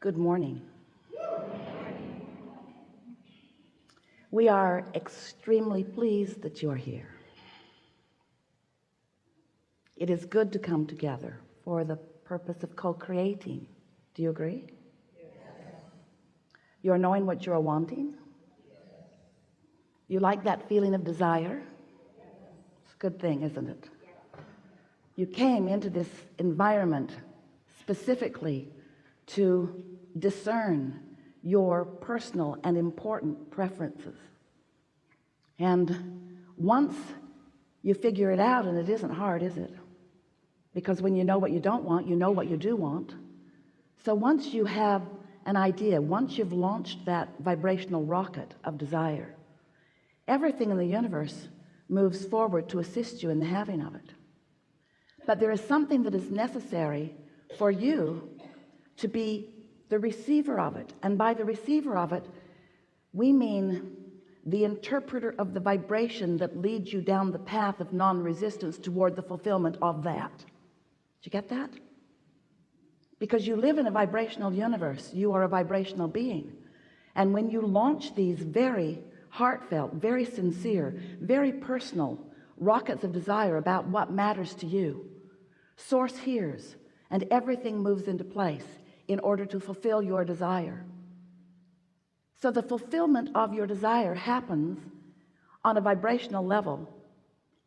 Good morning. We are extremely pleased that you're here. It is good to come together for the purpose of co-creating. Do you agree? Yes. You're knowing what you're wanting? Yes. You like that feeling of desire? Yes. It's a good thing, isn't it? Yes. You came into this environment specifically to discern your personal and important preferences, and once you figure it out, and it isn't hard, is it? Because when you know what you don't want, you know what you do want. So once you have an idea, once you've launched that vibrational rocket of desire, everything in the universe moves forward to assist you in the having of it. But there is something that is necessary for you to be the receiver of it, and by the receiver of it we mean the interpreter of the vibration that leads you down the path of non-resistance toward the fulfillment of that. Did you get that? Because you live in a vibrational universe, you are a vibrational being, and when you launch these very heartfelt, very sincere, very personal rockets of desire about what matters to you, Source hears, and everything moves into place in order to fulfill your desire. So the fulfillment of your desire happens on a vibrational level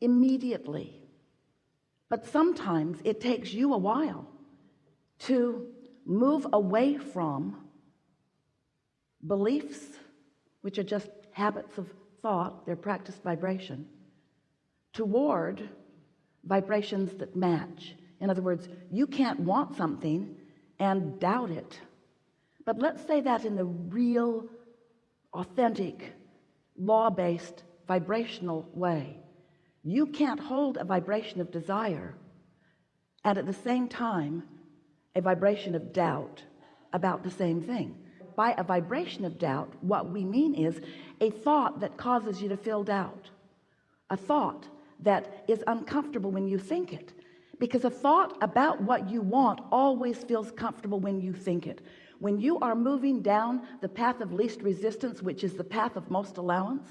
immediately. But sometimes it takes you a while to move away from beliefs, which are just habits of thought, they're practiced vibration, toward vibrations that match. In other words, you can't want something and doubt it. But let's say that in the real, authentic, law-based, vibrational way. You can't hold a vibration of desire and at the same time a vibration of doubt about the same thing. By a vibration of doubt, what we mean is a thought that causes you to feel doubt, a thought that is uncomfortable when you think it, because a thought about what you want always feels comfortable when you think it. When you are moving down the path of least resistance, which is the path of most allowance,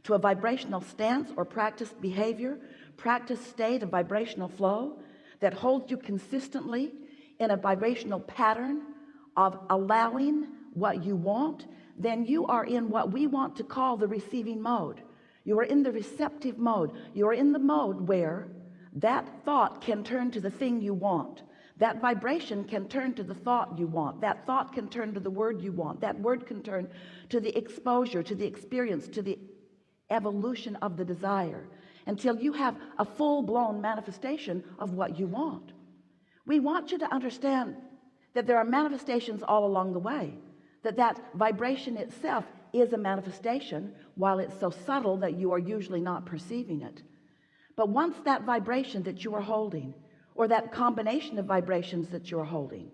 to a vibrational stance or practiced behavior, practiced state of vibrational flow that holds you consistently in a vibrational pattern of allowing what you want, then you are in what we want to call the receiving mode. You are in the receptive mode. You are in the mode where that thought can turn to the thing you want. That vibration can turn to the thought you want. That thought can turn to the word you want. That word can turn to the exposure, to the experience, to the evolution of the desire, until you have a full-blown manifestation of what you want. We want you to understand that there are manifestations all along the way, that vibration itself is a manifestation, while it's so subtle that you are usually not perceiving it. But once that vibration that you are holding, or that combination of vibrations that you're holding,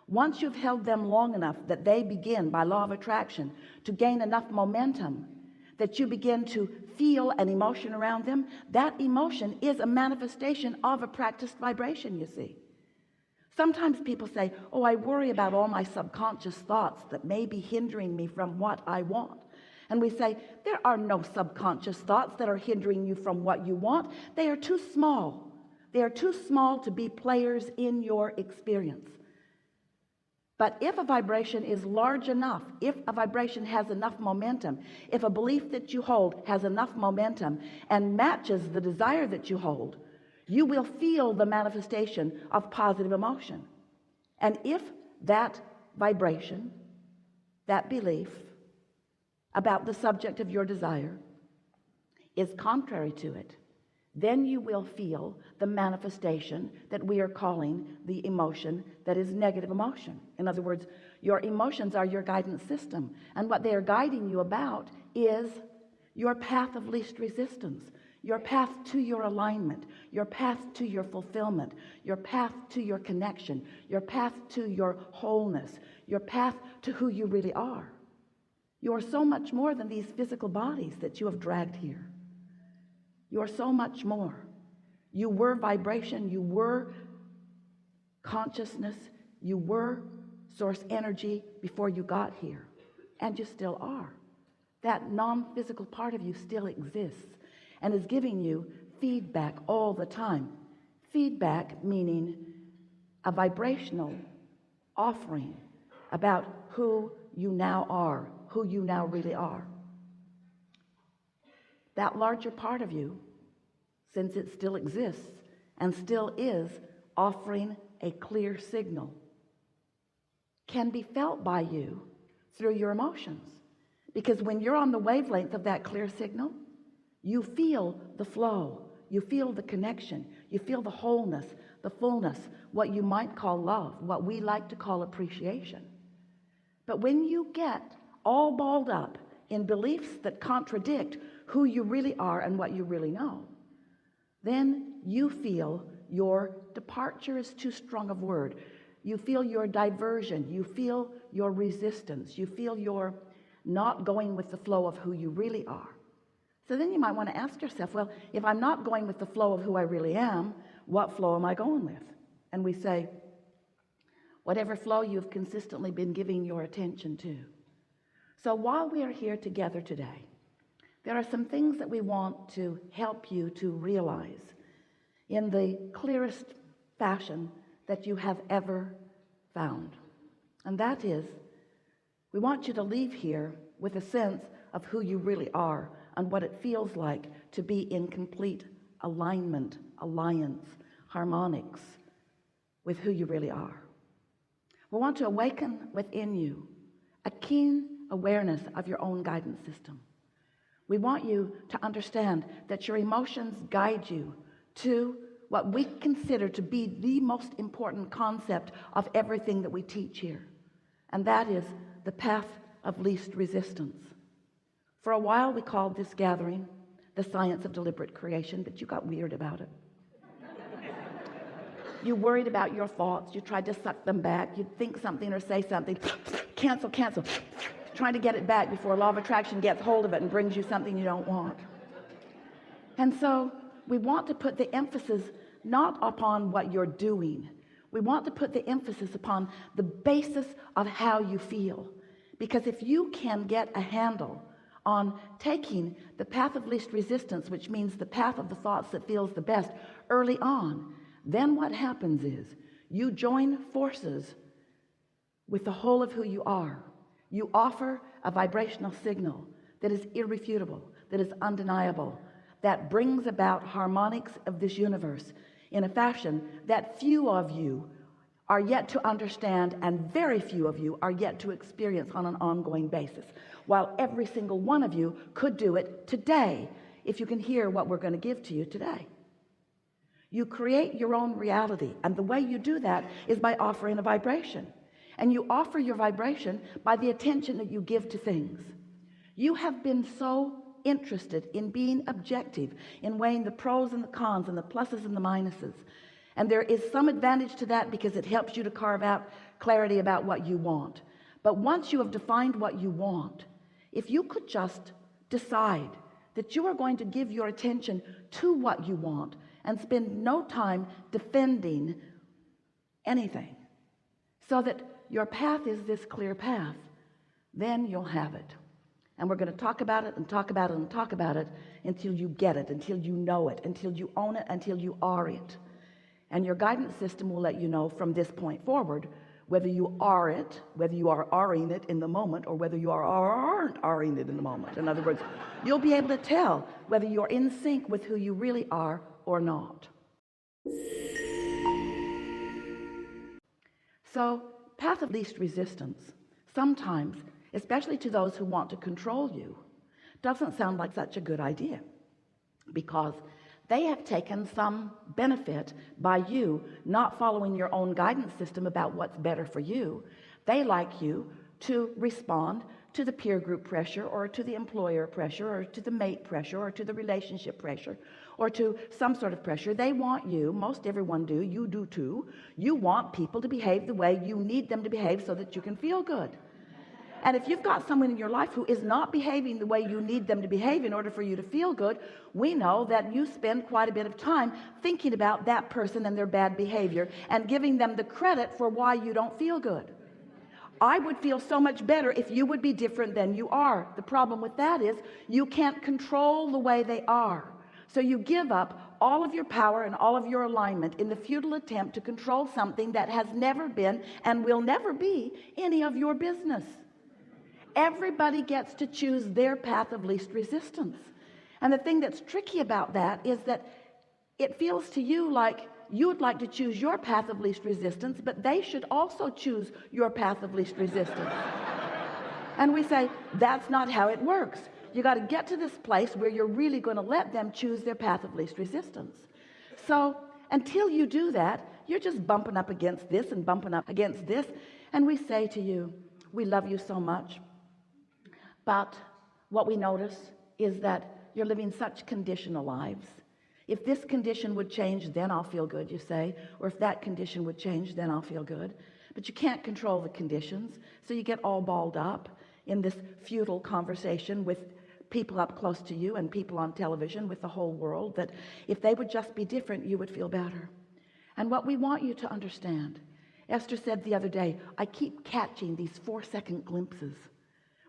once you've held them long enough that they begin by law of attraction to gain enough momentum that you begin to feel an emotion around them, that emotion is a manifestation of a practiced vibration, you see. Sometimes people say, oh, I worry about all my subconscious thoughts that may be hindering me from what I want. And we say, there are no subconscious thoughts that are hindering you from what you want. They are too small. They are too small to be players in your experience. But if a vibration is large enough, if a vibration has enough momentum, if a belief that you hold has enough momentum and matches the desire that you hold, you will feel the manifestation of positive emotion. And if that vibration, that belief about the subject of your desire is contrary to it, then you will feel the manifestation that we are calling the emotion that is negative emotion. In other words, your emotions are your guidance system, and what they are guiding you about is your path of least resistance, your path to your alignment, your path to your fulfillment, your path to your connection, your path to your wholeness, your path to who you really are. You are so much more than these physical bodies that you have dragged here. You are so much more. You were vibration, you were consciousness, you were source energy before you got here, and you still are. That non-physical part of you still exists and is giving you feedback all the time. Feedback meaning a vibrational offering about who you now are, who you now really are. That larger part of you, since it still exists and still is offering a clear signal, can be felt by you through your emotions. Because when you're on the wavelength of that clear signal, you feel the flow, you feel the connection, you feel the wholeness, the fullness, what you might call love, what we like to call appreciation. But when you get all balled up in beliefs that contradict who you really are and what you really know, then you feel your departure is too strong a word. You feel your diversion, you feel your resistance, you feel your not going with the flow of who you really are. So then you might want to ask yourself, well, if I'm not going with the flow of who I really am, what flow am I going with? And we say, whatever flow you've consistently been giving your attention to. So while we are here together today, there are some things that we want to help you to realize in the clearest fashion that you have ever found. And that is, we want you to leave here with a sense of who you really are and what it feels like to be in complete alignment, alliance, harmonics with who you really are. We want to awaken within you a keen awareness of your own guidance system. We want you to understand that your emotions guide you to what we consider to be the most important concept of everything that we teach here, and that is the path of least resistance. For a while we called this gathering the science of deliberate creation, but you got weird about it. You worried about your thoughts, you tried to suck them back, you'd think something or say something, cancel, trying to get it back before law of attraction gets hold of it and brings you something you don't want. And so we want to put the emphasis not upon what you're doing. We want to put the emphasis upon the basis of how you feel. Because if you can get a handle on taking the path of least resistance, which means the path of the thoughts that feels the best early on, then what happens is you join forces with the whole of who you are. You offer a vibrational signal that is irrefutable, that is undeniable, that brings about harmonics of this universe in a fashion that few of you are yet to understand and very few of you are yet to experience on an ongoing basis, while every single one of you could do it today if you can hear what we're going to give to you today. You create your own reality, and the way you do that is by offering a vibration. And you offer your vibration by the attention that you give to things. You have been so interested in being objective, in weighing the pros and the cons and the pluses and the minuses. And there is some advantage to that because it helps you to carve out clarity about what you want. But once you have defined what you want, if you could just decide that you are going to give your attention to what you want and spend no time defending anything, so that your path is this clear path, then you'll have it. And we're going to talk about it and talk about it and talk about it until you get it, until you know it, until you own it, until you are it. And your guidance system will let you know from this point forward whether you are it, whether you are are-ing it in the moment, or whether you aren't are-ing it in the moment. In other words, you'll be able to tell whether you're in sync with who you really are or not. So, path of least resistance, sometimes, especially to those who want to control you, doesn't sound like such a good idea, because they have taken some benefit by you not following your own guidance system about what's better for you. They like you to respond to the peer group pressure, or to the employer pressure, or to the mate pressure, or to the relationship pressure, or to some sort of pressure. They want you, most everyone do, you do too, you want people to behave the way you need them to behave so that you can feel good. And if you've got someone in your life who is not behaving the way you need them to behave in order for you to feel good, we know that you spend quite a bit of time thinking about that person and their bad behavior and giving them the credit for why you don't feel good. I would feel so much better if you would be different than you are. The problem with that is you can't control the way they are. So you give up all of your power and all of your alignment in the futile attempt to control something that has never been and will never be any of your business. Everybody gets to choose their path of least resistance. And the thing that's tricky about that is that it feels to you like you would like to choose your path of least resistance, but they should also choose your path of least resistance. And we say, that's not how it works. You got to get to this place where you're really going to let them choose their path of least resistance. So until you do that, you're just bumping up against this and bumping up against this. And we say to you, we love you so much. But what we notice is that you're living such conditional lives. If this condition would change, then I'll feel good, you say. Or if that condition would change, then I'll feel good. But you can't control the conditions. So you get all balled up in this futile conversation with people up close to you and people on television, with the whole world, that if they would just be different, you would feel better. And what we want you to understand, Esther said the other day, I keep catching these 4-second glimpses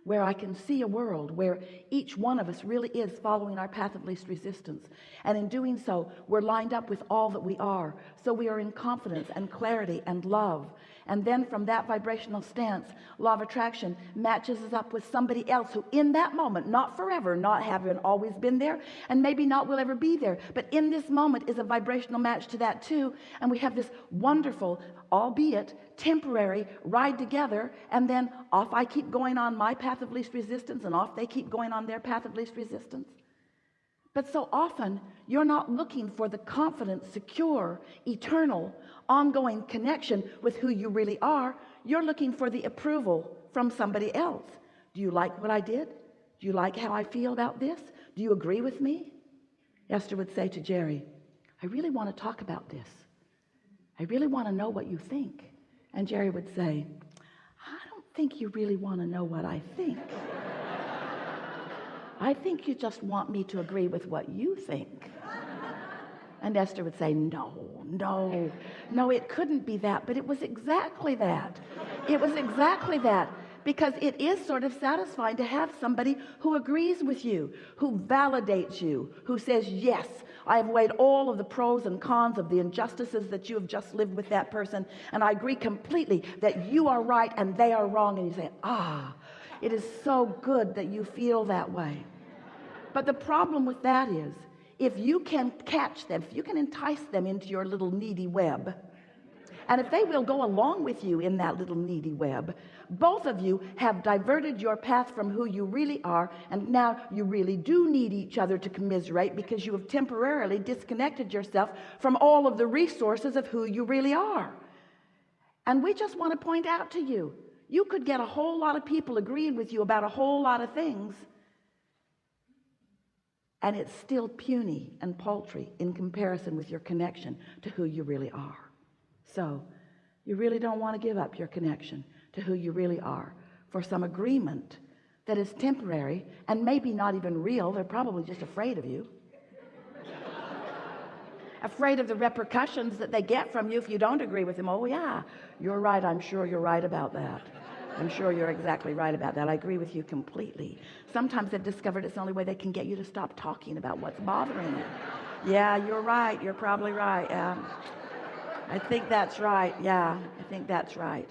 where I can see a world where each one of us really is following our path of least resistance. And in doing so, we're lined up with all that we are. So we are in confidence and clarity and love. And then from that vibrational stance, law of attraction matches us up with somebody else who in that moment, not forever, not having always been there, and maybe not will ever be there, but in this moment is a vibrational match to that too. And we have this wonderful, albeit temporary, ride together. And then off I keep going on my path of least resistance, and off they keep going on their path of least resistance. But so often you're not looking for the confident, secure, eternal, ongoing connection with who you really are. You're looking for the approval from somebody else. Do you like what I did? Do you like how I feel about this? Do you agree with me? Esther would say to Jerry, I really want to talk about this. I really want to know what you think. And Jerry would say, I don't think you really want to know what I think. I think you just want me to agree with what you think. And Esther would say, no, it couldn't be that. But it was exactly that. It was exactly that. Because it is sort of satisfying to have somebody who agrees with you, who validates you, who says, yes, I have weighed all of the pros and cons of the injustices that you have just lived with that person, and I agree completely that you are right and they are wrong. And you say, it is so good that you feel that way. But the problem with that is, if you can catch them, if you can entice them into your little needy web, and if they will go along with you in that little needy web, both of you have diverted your path from who you really are, and now you really do need each other to commiserate, because you have temporarily disconnected yourself from all of the resources of who you really are. And we just want to point out to you, you could get a whole lot of people agreeing with you about a whole lot of things, and it's still puny and paltry in comparison with your connection to who you really are. So you really don't want to give up your connection to who you really are for some agreement that is temporary and maybe not even real. They're probably just afraid of you. Afraid of the repercussions that they get from you if you don't agree with them. Oh yeah, you're right. I'm sure you're right about that. I'm sure you're exactly right about that. I agree with you completely. Sometimes they've discovered it's the only way they can get you to stop talking about what's bothering you. Yeah, you're right. You're probably right. I think that's right. Yeah, I think that's right.